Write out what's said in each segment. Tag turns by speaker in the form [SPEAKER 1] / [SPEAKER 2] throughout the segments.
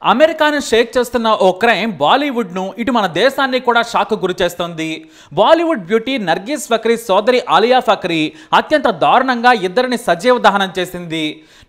[SPEAKER 1] అమెరికాను షేక్ చేస్తున్న ఓ క్రైమ్ బాలీవుడ్ను ఇటు మన దేశాన్ని కూడా షాక్ గురి చేస్తోంది. బాలీవుడ్ బ్యూటీ నర్గీస్ ఫక్రీ సోదరి ఆలియా ఫక్రీ అత్యంత దారుణంగా ఇద్దరిని సజీవ దహనం చేసింది.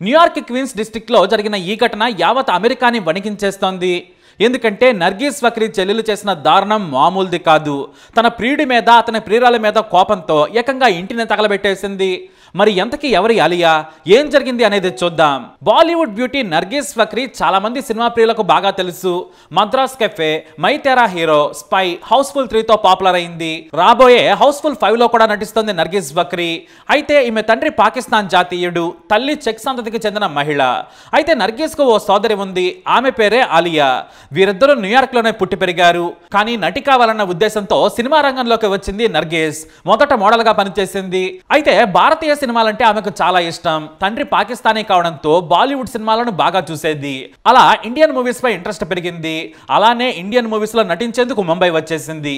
[SPEAKER 1] న్యూయార్క్ క్వీన్స్ డిస్ట్రిక్ట్లో జరిగిన ఈ ఘటన యావత్ అమెరికాని వణికించేస్తోంది. ఎందుకంటే నర్గీస్ ఫక్రీ చెల్లెలు చేసిన దారుణం మామూలుది కాదు. తన ప్రియుడి మీద అతని ప్రియురాల మీద కోపంతో ఏకంగా ఇంటిని తగలబెట్టేసింది. మరి ఎంతకీ ఎవరి ఆలియా, ఏం జరిగింది అనేది చూద్దాం. బాలీవుడ్ బ్యూటీ నర్గీస్ ఫక్రీ చాలా మంది సినిమా ప్రియులకు బాగా తెలుసు. మద్రాస్ కెఫే, మై తెరా హీరో, స్పై, హౌస్ఫుల్ 3తో పాపులర్ అయింది. రాబోయే హౌస్ఫుల్ 5లో కూడా నటిస్తోంది నర్గీస్ ఫక్రీ. అయితే ఈమె తండ్రి పాకిస్తాన్ జాతీయుడు, తల్లి చెక్ సంతతికి చెందిన మహిళ. అయితే నర్గీస్ కు ఓ సోదరి ఉంది, ఆమె పేరే ఆలియా. వీరిద్దరూ న్యూయార్క్ లోనే పుట్టి పెరిగారు. కానీ నటి కావాలన్న ఉద్దేశంతో సినిమా రంగంలోకి వచ్చింది నర్గీస్. మొదట మోడల్ గా పనిచేసింది. అయితే భారతీయ సినిమాలంటే ఆమెకు చాలా ఇష్టం. తండ్రి పాకిస్తానీ కావడంతో బాలీవుడ్ సినిమాలను బాగా చూసేది. అలా ఇండియన్ మూవీస్ పై ఇంట్రెస్ట్ పెరిగింది. అలానే ఇండియన్ మూవీస్ లో నటించేందుకు ముంబై వచ్చేసింది.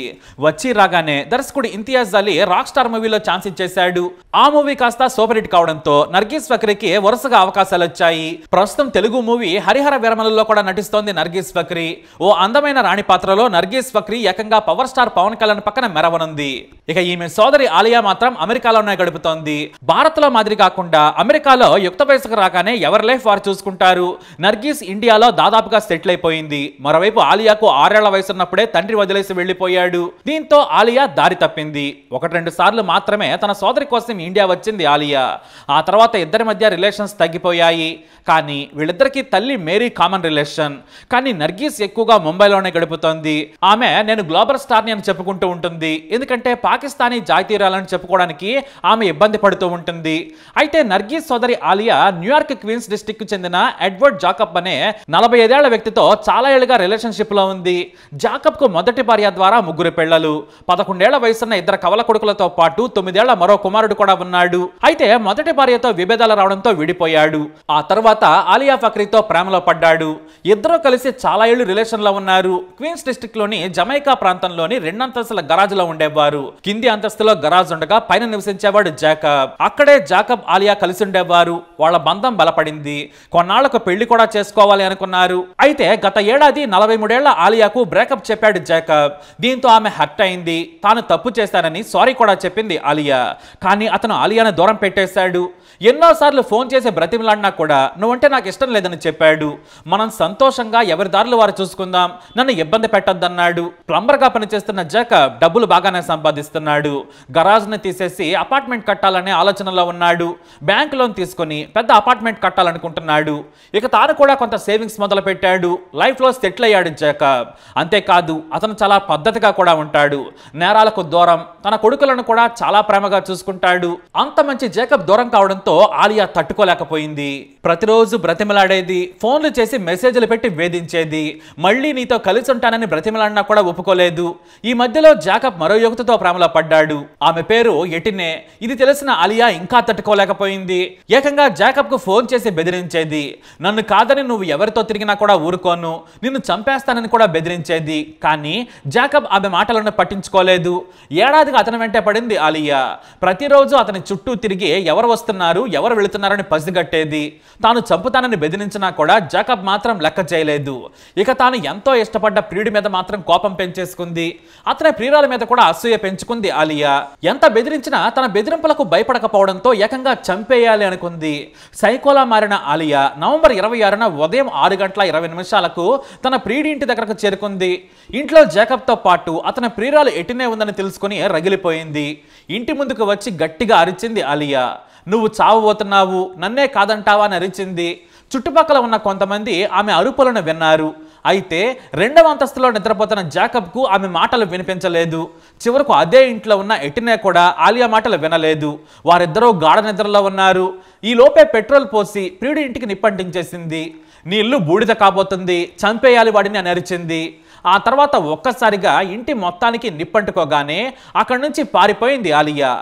[SPEAKER 1] వచ్చి రాగానే దర్శకుడు ఇంతియాజ్ అలీ రాక్ స్టార్ మూవీలో ఛాన్స్ ఇచ్చేశాడు. ఆ మూవీ కాస్త సూపర్ హిట్ కావడంతో నర్గీస్ ఫక్రీకి వరుసగా అవకాశాలు వచ్చాయి. ప్రస్తుతం తెలుగు మూవీ హరిహర విరమలలో కూడా నటిస్తోంది నర్గీస్ ఫక్రీ. ఓ అందమైన రాణి పాత్రలో నర్గీస్ ఫక్రీ ఏకంగా పవర్ స్టార్ పవన్ కళ్యాణ్ పక్కన మెరవనుంది. ఇక ఈమె సోదరి ఆలియా మాత్రం అమెరికాలోనే గడుపుతోంది. భారత్ లో మాదిరి కాకుండా అమెరికాలో యుక్త వయసుకు రాగానే ఎవరి లైఫ్ వారు చూసుకుంటారు. నర్గీస్ ఇండియాలో దాదాపుగా సెటిల్ అయిపోయింది. మరోవైపు ఆలియాకు 6 ఏళ్ల వయసున్నప్పుడే తండ్రి వదిలేసి వెళ్లిపోయాడు. దీంతో ఆలియా దారి తప్పింది. 1-2 సార్లు మాత్రమే తన సోదరి కోసం ఇండియా వచ్చింది ఆలియా. ఆ తర్వాత ఇద్దరి మధ్య రిలేషన్స్ తగ్గిపోయాయి. కానీ వీళ్ళిద్దరికి తల్లి మేరీ కామన్ రిలేషన్. కానీ నర్గీస్ ఎక్కువగా ముంబైలోనే గడుపుతోంది. ఆమె నేను గ్లోబల్ స్టార్ని అని చెప్పుకుంటూ ఉంటుంది. ఎందుకంటే పాకిస్తానీ జాతీయురాలని చెప్పుకోవడానికి ఆమె ఇబ్బంది పడుతూ ఉంటుంది. అయితే నర్గీస్ సోదరి ఆలియా న్యూయార్క్ క్వీన్స్ డిస్ట్రిక్ట్ కు చెందిన ఎడ్వర్డ్ జాకబ్ అనే 45 ఏళ్ల వ్యక్తితో చాలా ఏళ్లుగా రిలేషన్షిప్ లో ఉంది. జాకబ్ కు మొదటి భార్య ద్వారా 3 పిల్లలు, 11 ఏళ్ల వయసున్న 2 కవల కొడుకులతో పాటు 9 ఏళ్ల మరో కుమారుడు కూడా ఉన్నాడు. అయితే మొదటి భార్యతో విభేదాలు రావడంతో విడిపోయాడు. ఆ తర్వాత ఆలియా ఫక్రీతో ప్రేమలో పడ్డాడు. ఇద్దరూ కలిసి చాలా ఏళ్లు రిలేషన్ లో ఉన్నారు. క్వీన్స్ డిస్ట్రిక్ట్ లోని జమైకా ప్రాంతంలోని 2 అంతస్తుల గరాజ్ లో ఉండేవారు. కింది అంతస్తులో గరాజ్ ఉండగా పైన నివసించేవాడు జాకబ్. అక్కడే జాకబ్ ఆలియా కలిసి ఉండేవారు. వాళ్ళ బంధం బలపడింది. కొన్నాళ్లకు పెళ్లి కూడా చేసుకోవాలి అనుకున్నారు. అయితే గత ఏడాది 43 ఏళ్ల ఆలియాకు బ్రేకప్ చెప్పాడు జాకబ్. దీంతో ఆమె హర్ట్ అయింది. తాను తప్పు చేశానని సారీ కూడా చెప్పింది ఆలియా. కానీ అతను ఆలియాను దూరం పెట్టేశాడు. ఎన్నోసార్లు ఫోన్ చేసి బ్రతిమలాడినా కూడా నువ్వంటే నాకు ఇష్టం లేదని చెప్పాడు. మనం సంతోషంగా ఎవరి దారులు వారు చూసుకుందాం, నన్ను ఇబ్బంది పెట్టొద్దన్నాడు. ప్లంబర్ గా పనిచేస్తున్న జాకబ్ డబ్బులు బాగానే సంపాదిస్తున్నాడు. గరాజ్ ని తీసేసి అపార్ట్మెంట్ కట్టాలనే ఆలోచనలో ఉన్నాడు. బ్యాంక్ లోన్ తీసుకుని పెద్ద అపార్ట్మెంట్ కట్టాలనుకుంటున్నాడు. ఇక తాను కూడా కొంత సేవింగ్స్ మొదలు పెట్టాడు. లైఫ్ లో సెటిల్ అయ్యాడు జాకబ్. అంతేకాదు అతను చాలా పద్ధతిగా కూడా ఉంటాడు. నేరాలకు దూరం, తన కొడుకులను కూడా చాలా ప్రేమగా చూసుకుంటాడు. అంత మంచి జాకబ్ దూరం కావడంతో ఆలియా తట్టుకోలేకపోయింది. ప్రతిరోజు బ్రతిమలాడేది, ఫోన్లు చేసి మెసేజ్లు పెట్టి వేధించేది. మళ్ళీ నీతో కలిసి ఉంటానని బ్రతిమలాడినా కూడా ఒప్పుకోలేదు. ఈ మధ్యలో జాకబ్ మరో యువతితో ప్రేమలో పడ్డాడు. ఆమె పేరు ఎటినే. ఇది తెలిసిన ఆలియా ఇంకా తట్టుకోలేకపోయింది. ఏకంగా జాకబ్ కు ఫోన్ చేసి బెదిరించేది. నన్ను కాదని నువ్వు ఎవరితో తిరిగినా కూడా ఊరుకోను, నిన్ను చంపేస్తానని కూడా బెదిరించేది. కానీ జాకబ్ ఆమె మాటలను పట్టించుకోలేదు. ఏడాదిగా అతని వెంటే పడింది ఆలియా. ప్రతిరోజు అతని చుట్టూ తిరిగి ఎవరు వస్తున్నారు, ఎవరు వెళుతున్నారని పసిగట్టేది. తాను చంపుతానని బెదిరించినా కూడా జాకబ్ మాత్రం లెక్క చేయలేదు. ఇక తాను ఎంతో ఇష్టపడ్డ ప్రియుడి మీద మాత్రం కోపం పెంచేసుకుంది. అతని ప్రియురాల మీద కూడా అసూయ పెంచుకుంది ఆలియా. ఎంత బెదిరించినా తన బెదిరింపులకు భయపడకపోవడంతో ఏకంగా చంపేయాలి అనుకుంది. సైకోలా మారిన ఆలియా నవంబర్ 26న ఉదయం 6:20 తన ప్రియుడి ఇంటి దగ్గరకు చేరుకుంది. ఇంట్లో జాకబ్ తో పాటు అతని ప్రియురాలు ఎటినే ఉందని తెలుసుకుని రగిలిపోయింది. ఇంటి ముందుకు వచ్చి గట్టిగా అరిచింది ఆలియా. నువ్వు చావబోతున్నావు, నన్నే కాదంటావా అని అరిచింది. చుట్టుపక్కల ఉన్న కొంతమంది ఆమె అరుపులను విన్నారు. అయితే 2వ అంతస్తులో నిద్రపోతున్న జాకబ్ కు ఆమె మాటలు వినిపించలేదు. చివరకు అదే ఇంట్లో ఉన్న ఎటినే కూడా ఆలియా మాటలు వినలేదు. వారిద్దరూ గాఢ నిద్రలో ఉన్నారు. ఈ లోపే పెట్రోల్ పోసి ప్రియుడి ఇంటికి నిప్పంటించేసింది. నీ ఇల్లు బూడిద కాబోతుంది, చంపేయాలి వాడిని అని అరిచింది. ఆ తర్వాత ఒక్కసారిగా ఇంటి మొత్తానికి నిప్పంటుకోగానే అక్కడి నుంచి పారిపోయింది ఆలియా.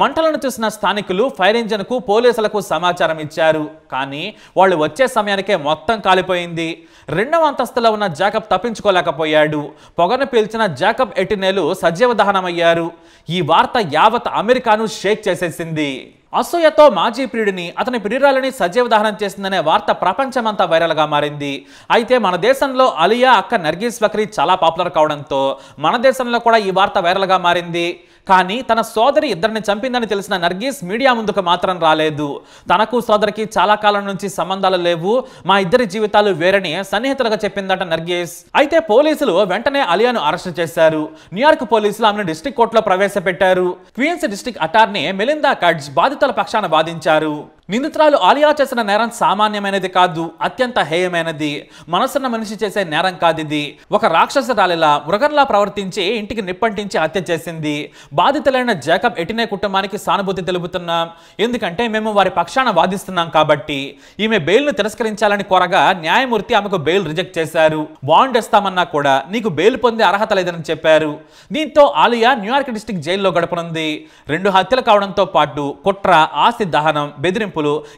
[SPEAKER 1] మంటలను చూసిన స్థానికులు ఫైర్ ఇంజిన్కు పోలీసులకు సమాచారం ఇచ్చారు. కానీ వాళ్ళు వచ్చే సమయానికే మొత్తం కాలిపోయింది. 2వ అంతస్తులో ఉన్న జాకబ్ తప్పించుకోలేకపోయాడు. పొగను పీల్చిన జాకబ్ ఎటినేలు సజీవ దహనమయ్యారు. ఈ వార్త యావత్ అమెరికాను షేక్ చేసేసింది. అసూయతో మాజీ ప్రియుడిని, అతని ప్రియురాలని సజీవ దహనం చేసిందనే వార్త ప్రపంచమంతా వైరల్గా మారింది. అయితే మన దేశంలో అలియా అక్క నర్గీస్ ఫక్రీ చాలా పాపులర్ కావడంతో మన దేశంలో కూడా ఈ వార్త వైరల్గా మారింది. కానీ తన సోదరి ఇద్దరిని చంపిందని తెలిసిన నర్గీస్ మీడియా ముందుకు మాత్రం రాలేదు. తనకు సోదరికి చాలా కాలం నుంచి సంబంధాలు లేవు, మా ఇద్దరి జీవితాలు వేరని సన్నిహితులుగా చెప్పిందట నర్గీస్. అయితే పోలీసులు వెంటనే అలియాను అరెస్ట్ చేశారు. న్యూయార్క్ పోలీసులు ఆమెను డిస్ట్రిక్ట్ కోర్టులో ప్రవేశపెట్టారు. క్వీన్స్ డిస్ట్రిక్ట్ అటార్నీ మెలిందా కడ్జ్ బాధితుల పక్షాన వాదించారు. నిందితురాలు ఆలియా చేసిన నేరం సామాన్యమైనది కాదు, అత్యంత హేయమైనది. మనసున్న మనిషి చేసే నేరం కాదిది. ఒక రాక్షసురాలిలా మృగంలా ప్రవర్తించి ఇంటికి నిప్పంటించి హత్య చేసింది. బాధితులైన జాకబ్ ఎటినే కుటుంబానికి సానుభూతి తెలుపుతున్నాం, ఎందుకంటే మేము వారి పక్షాన వాదిస్తున్నాం కాబట్టి. ఈమె బెయిల్ను తిరస్కరించాలని కోరగా న్యాయమూర్తి ఆమెకు బెయిల్ రిజెక్ట్ చేశారు. బాండ్ ఇస్తామన్నా కూడా నీకు బెయిల్ పొందే అర్హత లేదని చెప్పారు. దీంతో ఆలియా న్యూయార్క్ డిస్ట్రిక్ట్ జైల్లో గడపనుంది. 2 హత్యలు కావడంతో పాటు కుట్ర, ఆస్తి దహనం, బెదిరింపులు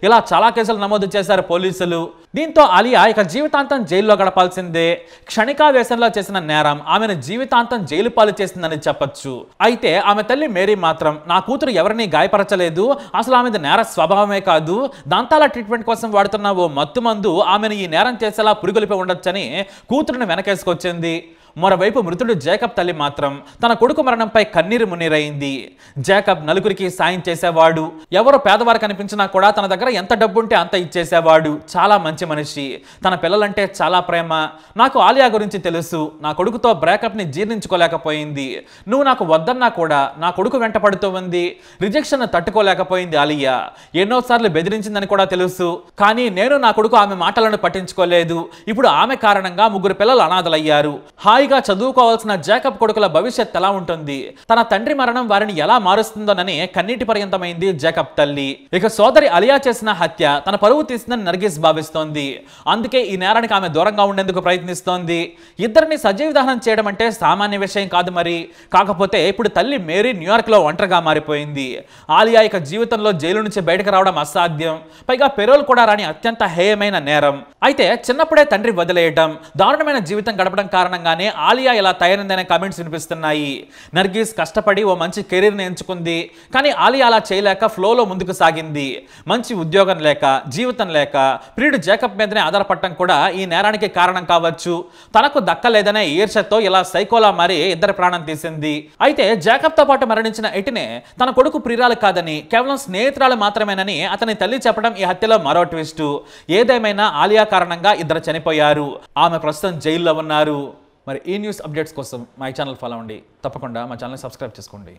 [SPEAKER 1] ఇలా చాలా కేసులు నమోదు చేశారు పోలీసులు. దీంతో ఆలియా ఇక జీవితాంతం జైల్లో గడపాల్సిందే. క్షణికావేశంలో చేసిన నేరం ఆమెను జీవితాంతం జైలు పాలు చేసిందని చెప్పొచ్చు. అయితే ఆమె తల్లి మేరీ మాత్రం, నా కూతురు ఎవరిని గాయపరచలేదు, అసలు ఆమెది నేర స్వభావమే కాదు, దంతాల ట్రీట్మెంట్ కోసం వాడుతున్న ఓ మత్తుమందు ఆమెను ఈ నేరం చేసేలా పురిగొలిపి ఉండొచ్చని కూతురుని వెనకేసుకొచ్చింది. మరోవైపు మృతుడు జాకబ్ తల్లి మాత్రం తన కొడుకు మరణంపై కన్నీరు మున్నీరైంది. జాకబ్ నలుగురికి సాయం చేసేవాడు. ఎవరు పేదవారు కనిపించినా కూడా తన దగ్గర ఎంత డబ్బుంటే అంత ఇచ్చేసేవాడు. చాలా మంచి మనిషి. తన పిల్లలంటే చాలా ప్రేమ. నాకు ఆలియా గురించి తెలుసు. నా కొడుకుతో బ్రేకప్ని జీర్ణించుకోలేకపోయింది. నువ్వు నాకు వద్దన్నా కూడా నా కొడుకు వెంట పడుతూ ఉంది. రిజెక్షన్ తట్టుకోలేకపోయింది ఆలియా. ఎన్నోసార్లు బెదిరించిందని కూడా తెలుసు. కానీ నేను నా కొడుకు ఆమె మాటలను పట్టించుకోలేదు. ఇప్పుడు ఆమె కారణంగా 3 పిల్లలు అనాథలయ్యారు. హాయిగా చదువుకోవాల్సిన జాకబ్ కొడుకుల భవిష్యత్ ఎలా ఉంటుంది, తన తండ్రి మరణం వారిని ఎలా మారుస్తుందోనని కన్నీటి పర్యంతమైంది జాకబ్ తల్లి. ఇక సోదరి అలియా చేసిన హత్య తన పరువు తీసిందని నర్గీస్ భావిస్తోంది. అందుకే ఈ నేరానికి ఆమె దూరంగా ఉండేందుకు ప్రయత్నిస్తోంది. ఇద్దరిని సజీవ దహనం చేయడం అంటే సామాన్య విషయం కాదు మరి. కాకపోతే ఇప్పుడు తల్లి మేరీ న్యూయార్క్లో ఒంటరిగా మారిపోయింది. ఆలియా ఇక జీవితంలో జైలు నుంచి బయటకు రావడం అసాధ్యం. పైగా పెరోల్ కూడా రాని అత్యంత హేయమైన నేరం. అయితే చిన్నప్పుడే తండ్రి వదిలేయడం, దారుణమైన జీవితం గడపడం కారణంగానే ఆలియా ఇలా తయారైందనే కామెంట్స్ వినిపిస్తున్నాయి. నర్గీస్ కష్టపడి ఓ మంచి కెరీర్ని ఎంచుకుంది. కానీ ఆలియా అలా చేయలేక ఫ్లోలో ముందుకు సాగింది. మంచి ఉద్యోగం లేక, జీవితం లేక ప్రియుడు జాకబ్ మీదనే ఆధారపడటం కూడా ఈ నేరానికి కారణం కావచ్చు. తనకు దక్కలేదనే ఈర్ష్యతో ఇలా సైకోలా మారి ఇద్దరి ప్రాణం తీసింది. అయితే జాకబ్తో పాటు మరణించిన ఎటినే తన కొడుకు ప్రియురాలు కాదని, కేవలం స్నేహితురాలు మాత్రమేనని అతని తల్లి చెప్పడం ఈ హత్యలో మరో ట్విస్ట్. ఏదేమైనా ఆలియా కారణంగా ఇద్దరు చనిపోయారు. ఆమె ప్రస్తుతం జైల్లో ఉన్నారు. మరి ఈ న్యూస్ అప్డేట్స్ కోసం మా ఛానల్ ఫాలో అవ్వండి. తప్పకుండా మా ఛానల్ సబ్స్క్రైబ్ చేసుకోండి.